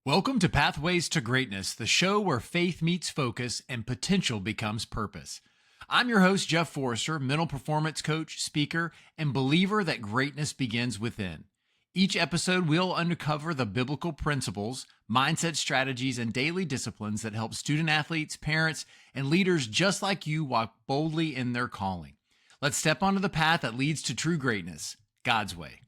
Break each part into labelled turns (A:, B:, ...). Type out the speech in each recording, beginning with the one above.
A: Welcome to Pathways to Greatness, the show where faith meets focus and potential becomes purpose. I'm your host, Jeff Forrester, mental performance coach, speaker, and believer that greatness begins within. Each episode, we'll uncover the biblical principles, mindset strategies, and daily disciplines that help student athletes, parents, and leaders just like you walk boldly in their calling. Let's step onto the path that leads to true greatness, God's way.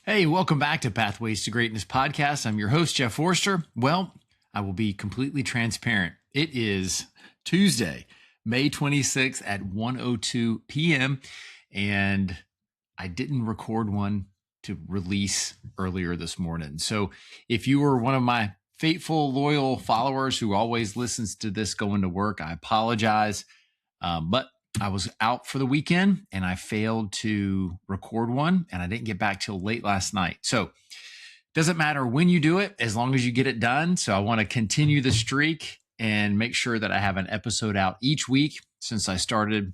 A: Hey, welcome back to Pathways to Greatness podcast. I'm your host, Jeff Forrester. Well, I will be completely transparent. It is Tuesday, May 26th at 1:02 p.m., and I didn't record one to release earlier this morning. So if you were one of my faithful, loyal followers who always listens to this going to work, I apologize. But I was out for the weekend and I failed to record one, and I didn't get back till late last night. So doesn't matter when you do it, as long as you get it done. So I want to continue the streak and make sure that I have an episode out each week since I started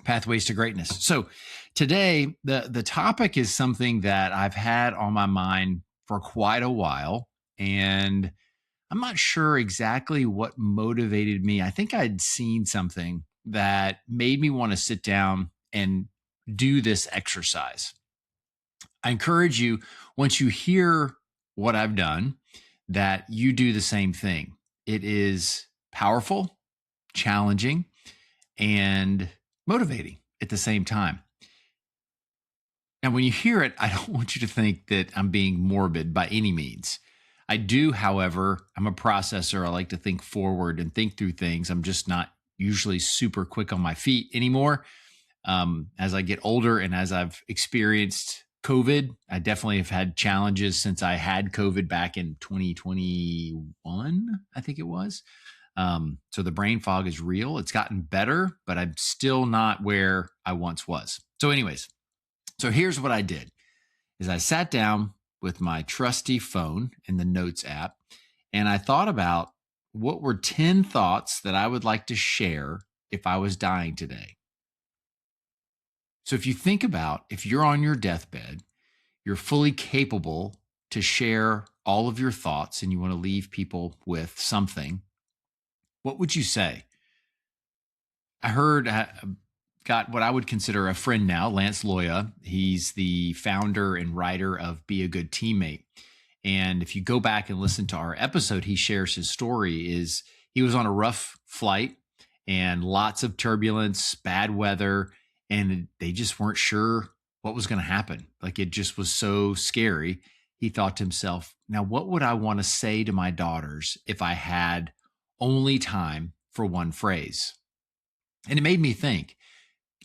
A: Pathways to Greatness. So today, the topic is something that I've had on my mind for quite a while, and I'm not sure exactly what motivated me. I think I'd seen something that made me want to sit down and do this exercise. I encourage you, once you hear what I've done, that you do the same thing. It is powerful, challenging, and motivating at the same time. Now, when you hear it, I don't want you to think that I'm being morbid by any means. I do, however, I'm a processor. I like to think forward and think through things. I'm just not usually super quick on my feet anymore. As I get older and as I've experienced COVID, I definitely have had challenges since I had COVID back in 2021, I think it was. So the brain fog is real. It's gotten better, but I'm still not where I once was. So anyways, so here's what I did is I sat down with my trusty phone in the notes app, and I thought about what were 10 thoughts that I would like to share if I was dying today. So if you think about, if you're on your deathbed, you're fully capable to share all of your thoughts and you want to leave people with something, what would you say? I got what I would consider a friend now, Lance Loya. He's the founder and writer of Be a Good Teammate. And if you go back and listen to our episode, he shares his story. Is he was on a rough flight and lots of turbulence, bad weather, and they just weren't sure what was going to happen. Like, it just was so scary. He thought to himself, now what would I want to say to my daughters if I had only time for one phrase? And it made me think.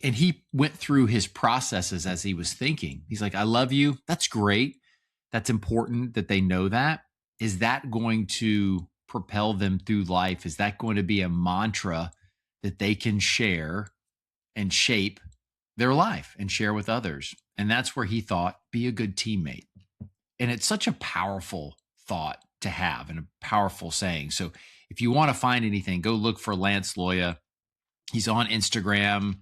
A: And he went through his processes as he was thinking. He's like, I love you. That's great. That's important that they know that. Is that going to propel them through life? Is that going to be a mantra that they can share and shape their life and share with others? And that's where he thought, be a good teammate. And it's such a powerful thought to have and a powerful saying. So if you want to find anything, go look for Lance Loya. He's on Instagram,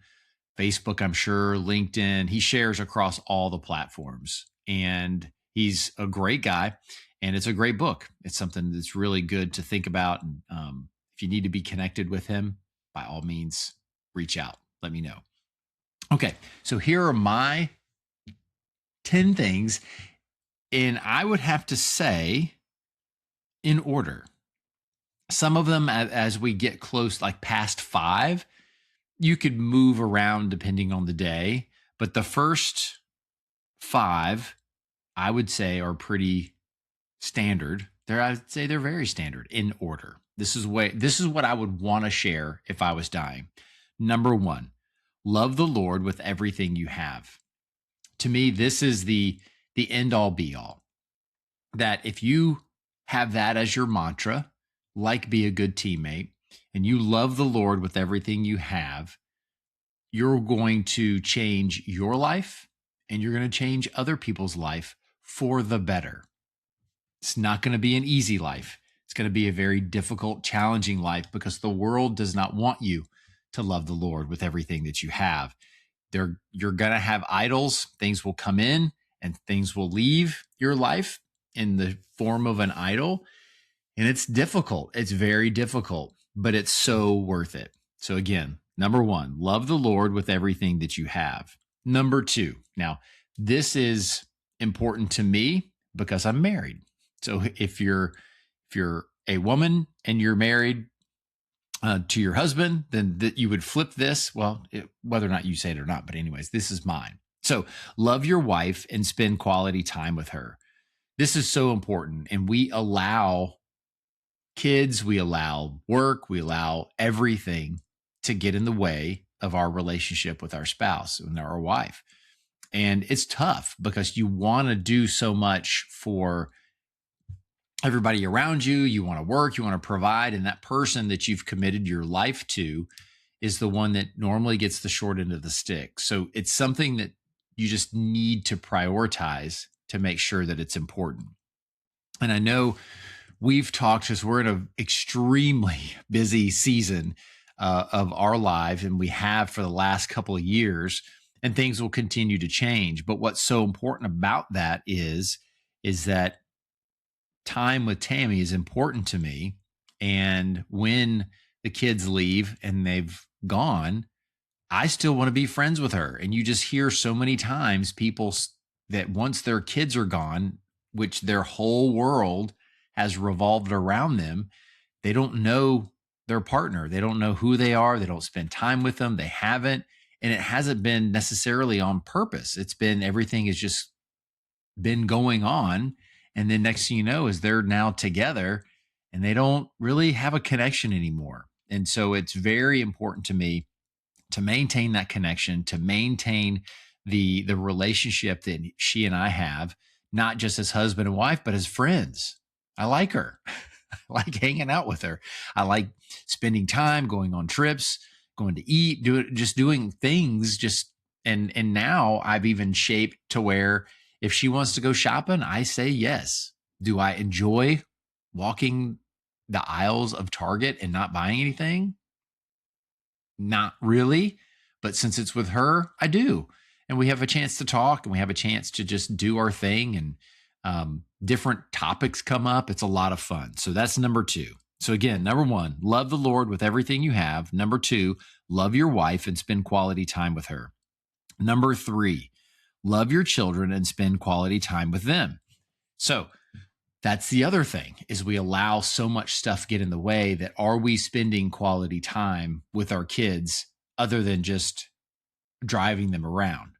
A: Facebook, I'm sure, LinkedIn. He shares across all the platforms. And he's a great guy, and it's a great book. It's something that's really good to think about. And if you need to be connected with him, by all means, reach out. Let me know. Okay, so here are my 10 things, and I would have to say in order. Some of them, as we get close, like past 5, you could move around depending on the day. But the first 5, I would say, are pretty standard. I'd say they're very standard in order. This is what I would want to share if I was dying. Number 1, love the Lord with everything you have. To me, this is the end all be all. That if you have that as your mantra, like be a good teammate, and you love the Lord with everything you have, you're going to change your life and you're going to change other people's life for the better. It's not going to be an easy life. It's going to be a very difficult, challenging life because the world does not want you to love the Lord with everything that you have. You're going to have idols. Things will come in and things will leave your life. in the form of an idol. And it's difficult. It's very difficult, but it's so worth it. So again, number one, love the Lord with everything that you have. Number two, now this is important to me because I'm married. So if you're a woman and you're married to your husband, then that you would flip this. Well, whether or not you say it or not, but anyways, this is mine. So love your wife and spend quality time with her. This is so important. And we allow kids, we allow work, we allow everything to get in the way of our relationship with our spouse and our wife. And it's tough because you want to do so much for everybody around you. You want to work, you want to provide. And that person that you've committed your life to is the one that normally gets the short end of the stick. So it's something that you just need to prioritize to make sure that it's important. And I know we've talked because we're in an extremely busy season of our lives, and we have for the last couple of years, and things will continue to change. But what's so important about that is that time with Tammy is important to me. And when the kids leave and they've gone, I still want to be friends with her. And you just hear so many times people that once their kids are gone, which their whole world has revolved around them, they don't know their partner. They don't know who they are. They don't spend time with them. They haven't. And it hasn't been necessarily on purpose. It's been everything has just been going on. And then next thing you know is they're now together and they don't really have a connection anymore. And so it's very important to me to maintain that connection, to maintain the relationship that she and I have, not just as husband and wife, but as friends. I like her. I like hanging out with her. I like spending time, going on trips, going to eat, doing things. And now I've even shaped to where if she wants to go shopping, I say yes. Do I enjoy walking the aisles of Target and not buying anything? Not really, but since it's with her, I do. And we have a chance to talk and we have a chance to just do our thing, and different topics come up. It's a lot of fun. So that's number two. So again, number one, love the Lord with everything you have. Number two, love your wife and spend quality time with her. Number three, love your children and spend quality time with them. So that's the other thing, is we allow so much stuff get in the way that are we spending quality time with our kids other than just driving them around?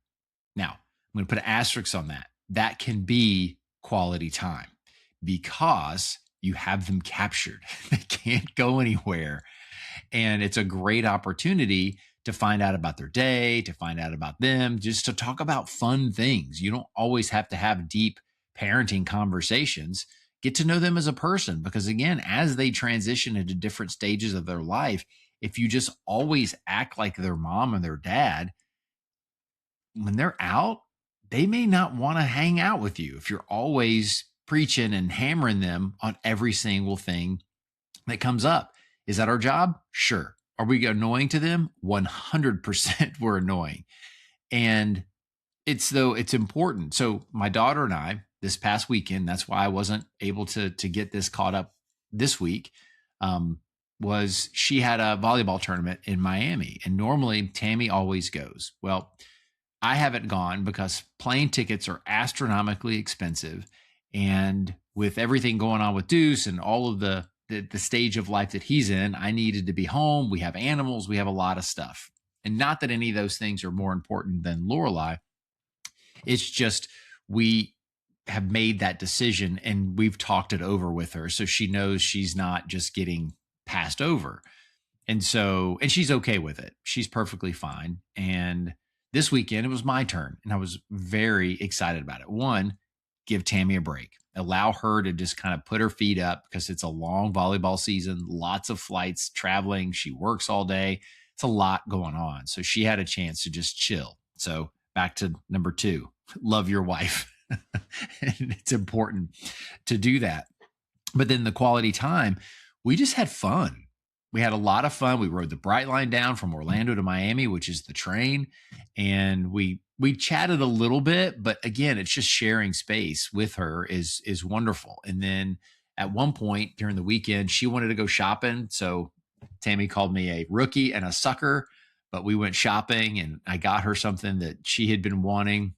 A: Now, I'm going to put an asterisk on that. That can be quality time because you have them captured. They can't go anywhere. And it's a great opportunity to find out about their day, to find out about them, just to talk about fun things. You don't always have to have deep parenting conversations. Get to know them as a person, because again, as they transition into different stages of their life, if you just always act like their mom and their dad, when they're out, they may not want to hang out with you if you're always preaching and hammering them on every single thing that comes up. Is that our job? Sure. Are we annoying to them? 100% we're annoying. And it's important. So my daughter and I, this past weekend, that's why I wasn't able to get this caught up this week, was she had a volleyball tournament in Miami. And normally Tammy always goes. Well, I haven't gone because plane tickets are astronomically expensive. And with everything going on with Deuce and all of the stage of life that he's in, I needed to be home. We have animals. We have a lot of stuff. And not that any of those things are more important than Lorelei. It's just we have made that decision and we've talked it over with her. So she knows she's not just getting passed over. And she's okay with it. She's perfectly fine. And this weekend, it was my turn. And I was very excited about it. One, give Tammy a break. Allow her to just kind of put her feet up because it's a long volleyball season, lots of flights, traveling. She works all day. It's a lot going on. So she had a chance to just chill. So back to number two, love your wife. And it's important to do that. But then the quality time, we just had fun. we had a lot of fun. We rode the Bright Line down from Orlando to Miami, which is the train, and we chatted a little bit. But again, it's just sharing space with her is wonderful. And then at one point during the weekend, she wanted to go shopping, so Tammy called me a rookie and a sucker. But we went shopping, and I got her something that she had been wanting,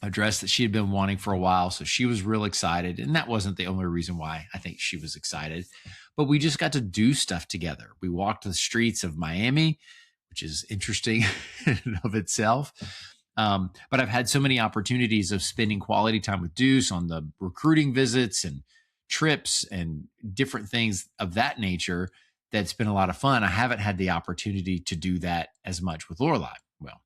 A: a dress that she had been wanting for a while. So she was real excited. And that wasn't the only reason why I think she was excited, but we just got to do stuff together. We walked the streets of Miami, which is interesting in and of itself. But I've had so many opportunities of spending quality time with Deuce on the recruiting visits and trips and different things of that nature. That's been a lot of fun. I haven't had the opportunity to do that as much with Lorelai. Well,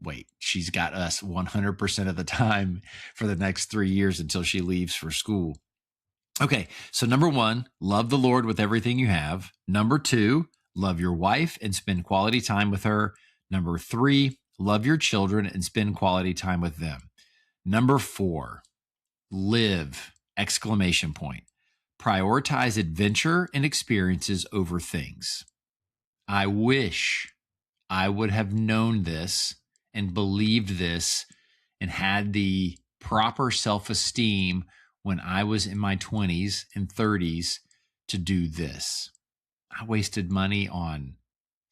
A: wait, she's got us 100% of the time for the next 3 years until she leaves for school. Okay, so number 1, love the Lord with everything you have. Number 2, love your wife and spend quality time with her. Number 3, love your children and spend quality time with them. Number 4, live, exclamation point. Prioritize adventure and experiences over things. I wish I would have known this and believed this and had the proper self-esteem when I was in my 20s and 30s to do this. I wasted money on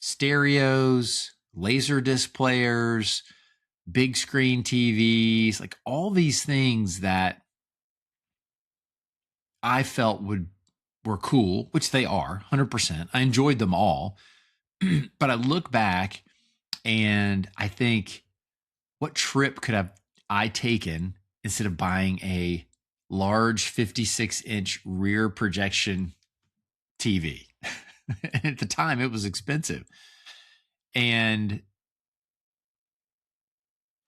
A: stereos, laser disc players, big screen TVs, like all these things that I felt were cool, which they are 100%. I enjoyed them all. But I look back and I think, what trip could have I taken instead of buying a large 56-inch rear projection TV? At the time, it was expensive. And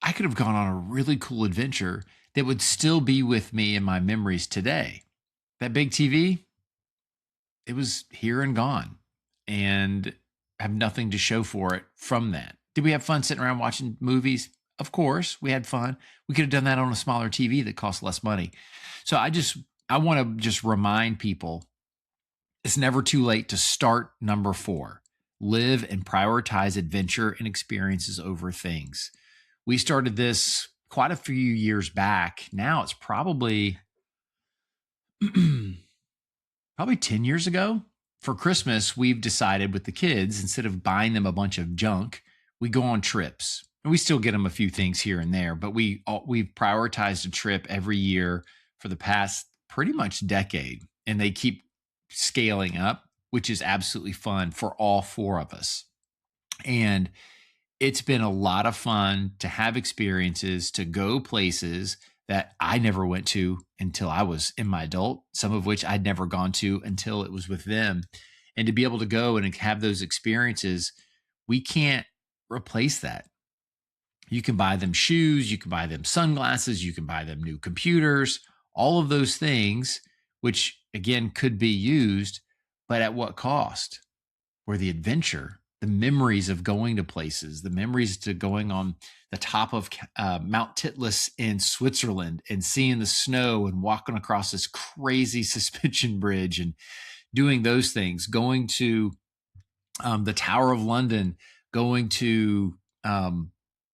A: I could have gone on a really cool adventure that would still be with me in my memories today. That big TV, it was here and gone. And I have nothing to show for it from that. Did we have fun sitting around watching movies? Of course, we had fun. We could have done that on a smaller TV that cost less money. So I want to just remind people, it's never too late to start number 4. Live and prioritize adventure and experiences over things. We started this quite a few years back. Now it's probably 10 years ago. For Christmas, we've decided with the kids, instead of buying them a bunch of junk, we go on trips. And we still get them a few things here and there, but we've prioritized a trip every year for the past pretty much decade. And they keep scaling up, which is absolutely fun for all 4 of us. And it's been a lot of fun to have experiences, to go places that I never went to until I was in my adult, some of which I'd never gone to until it was with them. And to be able to go and have those experiences, we can't replace that. You can buy them shoes, you can buy them sunglasses, you can buy them new computers, all of those things, which again could be used, but at what cost? Where the adventure, the memories of going to places, the memories to going on the top of Mount Titlis in Switzerland and seeing the snow and walking across this crazy suspension bridge and doing those things, going to the Tower of London, going to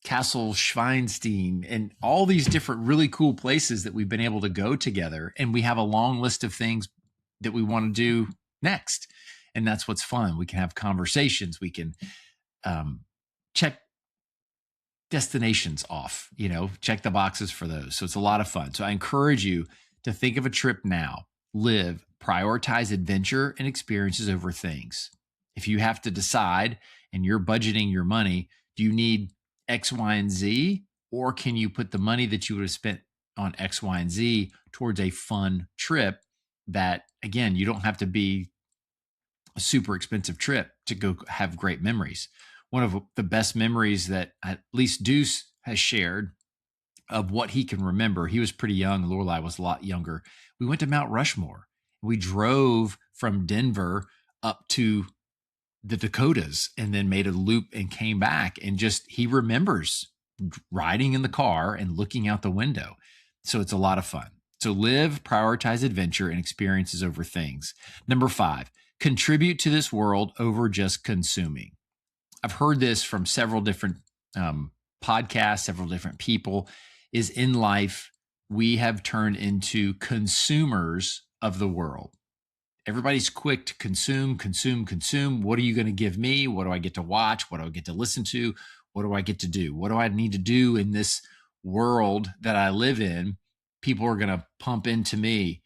A: Castle Schweinstein, and all these different really cool places that we've been able to go together. And we have a long list of things that we want to do next. And that's what's fun. We can have conversations. We can check destinations off, check the boxes for those. So it's a lot of fun. So I encourage you to think of a trip now, live, prioritize adventure and experiences over things. If you have to decide and you're budgeting your money, do you need X, Y, and Z, or can you put the money that you would have spent on X, Y, and Z towards a fun trip that, again, you don't have to be a super expensive trip to go have great memories. One of the best memories that at least Deuce has shared of what he can remember, he was pretty young, Lorelai was a lot younger. We went to Mount Rushmore. We drove from Denver up to the Dakotas and then made a loop and came back, and just he remembers riding in the car and looking out the window. So it's a lot of fun. So live, prioritize adventure and experiences over things. Number 5, contribute to this world over just consuming. I've heard this from several different podcasts, several different people, is in life, we have turned into consumers of the world. Everybody's quick to consume, consume, consume. What are you going to give me? What do I get to watch? What do I get to listen to? What do I get to do? What do I need to do in this world that I live in? People are going to pump into me.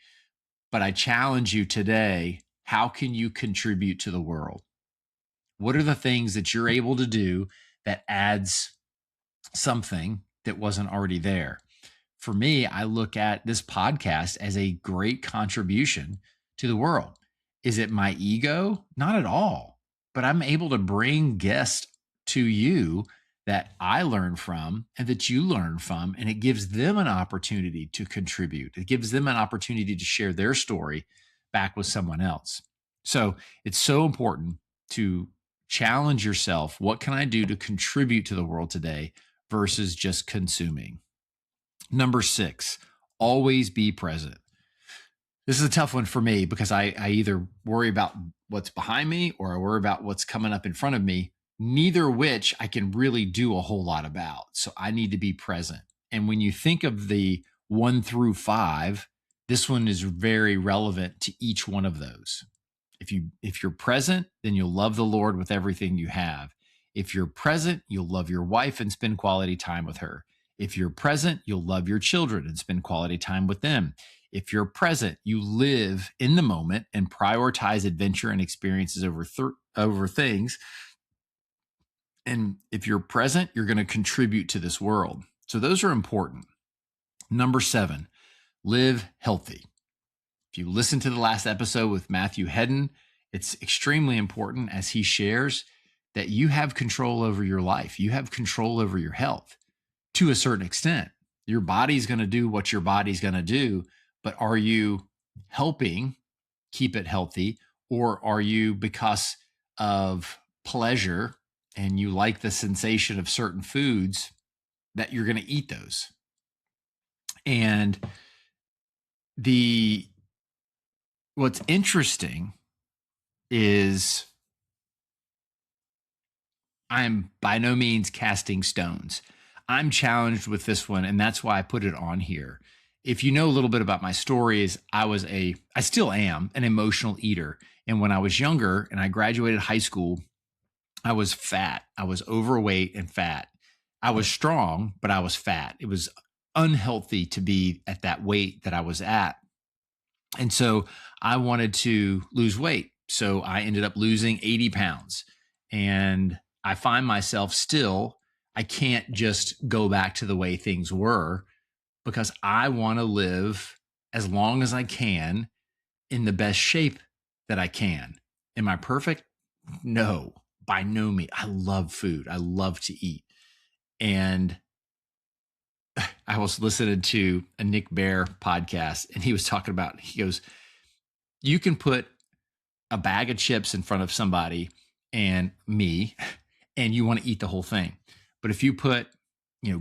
A: But I challenge you today, how can you contribute to the world? What are the things that you're able to do that adds something that wasn't already there? For me, I look at this podcast as a great contribution to the world. Is it my ego? Not at all. But I'm able to bring guests to you that I learn from and that you learn from, and it gives them an opportunity to contribute. It gives them an opportunity to share their story back with someone else. So it's so important to challenge yourself. What can I do to contribute to the world today versus just consuming? Number 6, always be present. This is a tough one for me because I either worry about what's behind me or I worry about what's coming up in front of me, neither which I can really do a whole lot about. So I need to be present. And when you think of the 1 through 5, this one is very relevant to each one of those. If you're present, then you'll love the Lord with everything you have. If you're present, you'll love your wife and spend quality time with her. If you're present, you'll love your children and spend quality time with them. If you're present, you live in the moment and prioritize adventure and experiences over things. And if you're present, you're going to contribute to this world. So those are important. Number 7, live healthy. If you listen to the last episode with Matthew Hedden, it's extremely important as he shares that you have control over your life. You have control over your health to a certain extent. Your body's going to do what your body's going to do, but are you helping keep it healthy, or are you, because of pleasure and you like the sensation of certain foods, that you're going to eat those? And what's interesting is I'm by no means casting stones. I'm challenged with this one, and that's why I put it on here. If you know a little bit about my stories, I still am an emotional eater. And when I was younger and I graduated high school, I was fat. I was overweight and fat. I was strong, but I was fat. It was unhealthy to be at that weight that I was at. And so I wanted to lose weight. So I ended up losing 80 pounds. And I find myself I can't just go back to the way things were because I want to live as long as I can in the best shape that I can. Am I perfect? No, by no means. I love food. I love to eat. And I was listening to a Nick Bear podcast, and he was talking about, he goes, you can put a bag of chips in front of somebody and me, and you want to eat the whole thing. But if you put,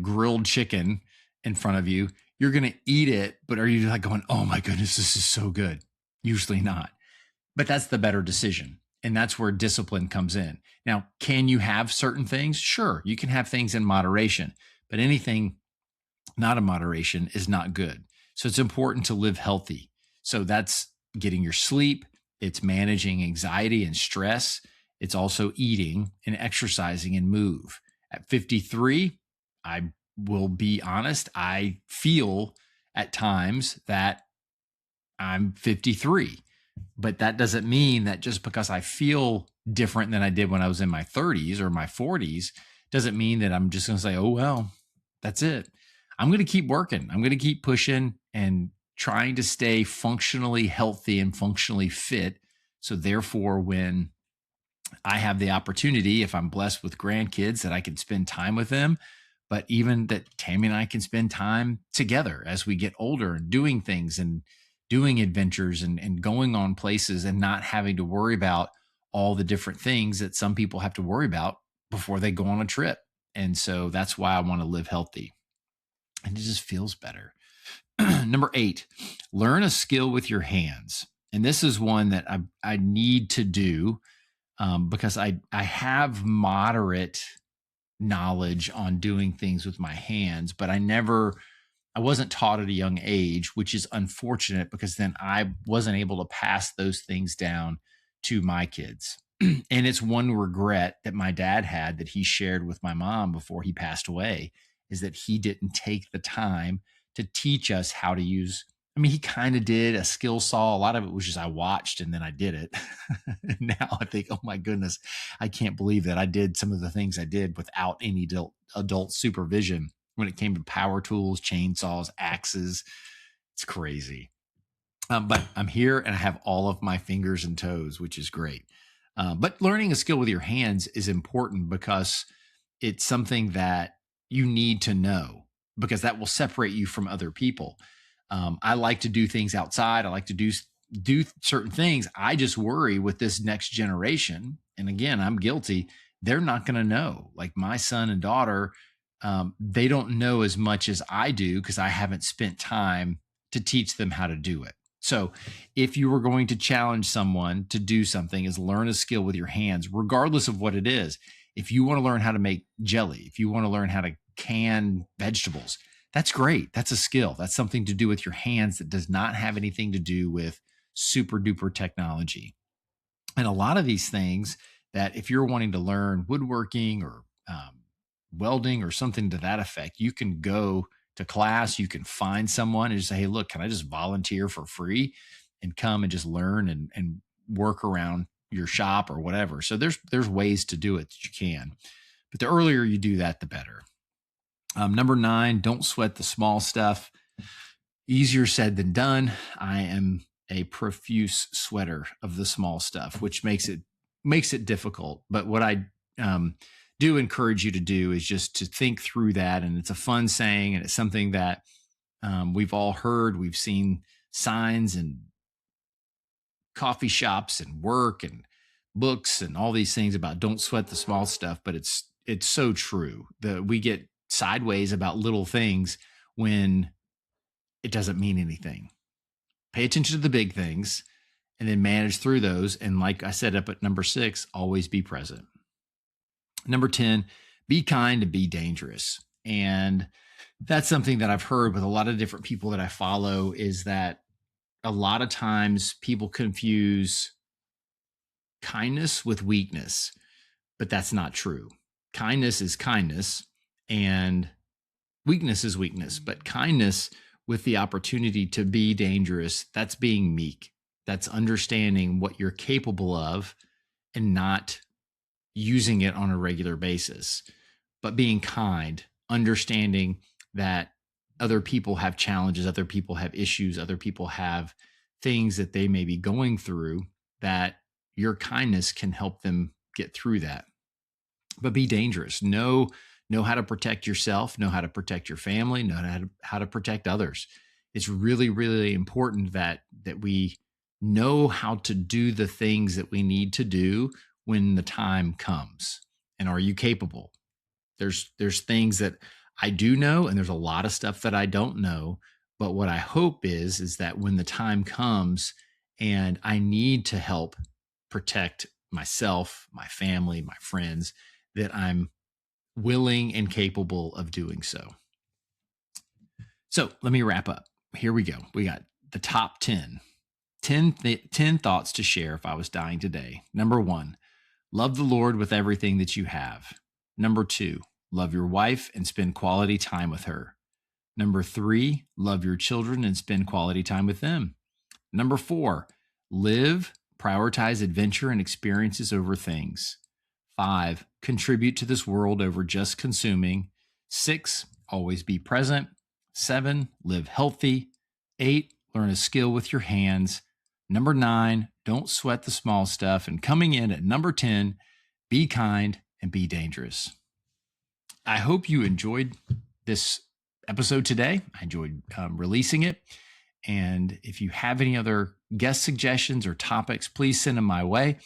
A: grilled chicken in front of you, you're going to eat it. But are you like going, oh my goodness, this is so good? Usually not. But that's the better decision. And that's where discipline comes in. Now, can you have certain things? Sure, you can have things in moderation, but anything not in moderation is not good. So it's important to live healthy. So that's getting your sleep. It's managing anxiety and stress. It's also eating and exercising and move. At 53, I will be honest, I feel at times that I'm 53. But that doesn't mean that just because I feel different than I did when I was in my 30s or my 40s, doesn't mean that I'm just going to say, oh, well, that's it. I'm going to keep working. I'm going to keep pushing and trying to stay functionally healthy and functionally fit. So therefore, when I have the opportunity, if I'm blessed with grandkids, that I can spend time with them, but even that Tammy and I can spend time together as we get older and doing things and doing adventures and going on places and not having to worry about all the different things that some people have to worry about before they go on a trip. And so that's why I want to live healthy. And it just feels better. Number 8, learn a skill with your hands. And this is one that I need to do because I have moderate knowledge on doing things with my hands, but I wasn't taught at a young age, which is unfortunate because then I wasn't able to pass those things down to my kids. And it's one regret that my dad had that he shared with my mom before he passed away, is that he didn't take the time to teach us how to use. I mean, he kind of did a skill saw. A lot of it was just I watched and then I did it. And now I think, oh my goodness, I can't believe that I did some of the things I did without any adult supervision when it came to power tools, chainsaws, axes. It's crazy. But I'm here and I have all of my fingers and toes, which is great. But learning a skill with your hands is important because it's something that you need to know, because that will separate you from other people. I like to do things outside. I like to do certain things. I just worry with this next generation. And again, I'm guilty. They're not going to know. Like my son and daughter, they don't know as much as I do because I haven't spent time to teach them how to do it. So if you were going to challenge someone to do something, is learn a skill with your hands, regardless of what it is. If you want to learn how to make jelly, if you want to learn how to can vegetables, that's great. That's a skill. That's something to do with your hands that does not have anything to do with super duper technology. And a lot of these things that if you're wanting to learn woodworking or welding or something to that effect, you can go to class, you can find someone and just say, hey, look, can I just volunteer for free and come and just learn and work around your shop or whatever. So there's ways to do it that you can. But the earlier you do that, the better. Number 9, don't sweat the small stuff. Easier said than done. I am a profuse sweater of the small stuff, which makes it difficult. But what I do encourage you to do is just to think through that. And it's a fun saying, and it's something that we've all heard. We've seen signs and coffee shops and work and books and all these things about don't sweat the small stuff. But it's so true that we get sideways about little things when it doesn't mean anything. Pay attention to the big things and then manage through those. And like I said up at number 6, always be present. Number 10, be kind and be dangerous. And that's something that I've heard with a lot of different people that I follow, is that a lot of times people confuse kindness with weakness, but that's not true. Kindness is kindness and weakness is weakness, but kindness with the opportunity to be dangerous, that's being meek. That's understanding what you're capable of and not using it on a regular basis, but being kind, understanding that other people have challenges, other people have issues, other people have things that they may be going through, that your kindness can help them get through that. But be dangerous. Know how to protect yourself, know how to protect your family, know how to protect others. It's really, really important that we know how to do the things that we need to do when the time comes. And are you capable? There's things that I do know, and there's a lot of stuff that I don't know. But what I hope is that when the time comes and I need to help protect myself, my family, my friends, that I'm willing and capable of doing so. So let me wrap up. Here we go. We got the top 10 thoughts to share if I was dying today. Number 1, love the Lord with everything that you have. Number 2, love your wife and spend quality time with her. Number 3, love your children and spend quality time with them. Number 4, prioritize adventure and experiences over things. 5, contribute to this world over just consuming. 6, always be present. 7, live healthy. 8, learn a skill with your hands. Number 9, don't sweat the small stuff. And coming in at number 10, be kind and be dangerous. I hope you enjoyed this episode today. I enjoyed releasing it. And if you have any other guest suggestions or topics, please send them my way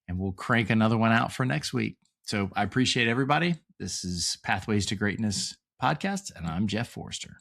A: and we'll crank another one out for next week. So I appreciate everybody. This is Pathways to Greatness podcast, and I'm Jeff Forrester.